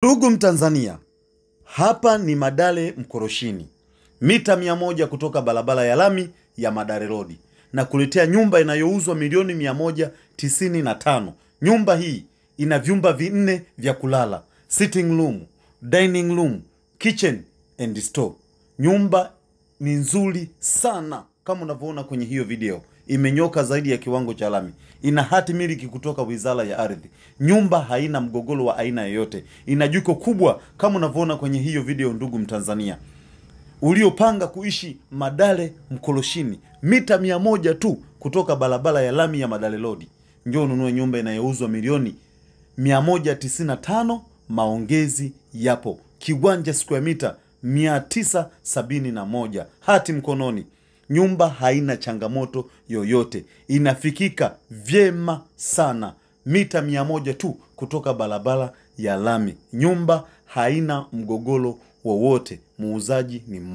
Ndugu Mtanzania, hapa ni Madale Mkoroshini, mita 100 kutoka barabara ya lami ya Madale Road, na kuletea nyumba inayouzwa milioni 195. Nyumba hii ina vyumba 4 vya kulala, sitting room, dining room, kitchen and store. Nyumba ni nzuri sana kama unavyoona kwenye hiyo video. Imenyoka zaidi ya kiwango cha lami. Ina hati miliki kutoka Wizara ya Ardhi. Nyumba haina mgogoro wa aina yoyote. Ina jiko kubwa kama unavyoona kwenye hiyo video. Ndugu Mtanzania, uliopanga kuishi Madale Mkoroshini, mita 100 tu kutoka barabara ya lami ya Madale Road, njoo ununue nyumba inayouzwa milioni 195. Maongezi yapo. Kiwanja square meter 971, hati mkononi. Nyumba haina changamoto yoyote, inafikika vyema sana. Mita 100 tu kutoka barabara ya lami. Nyumba haina mgogoro wowote. Muuzaji ni mmoja.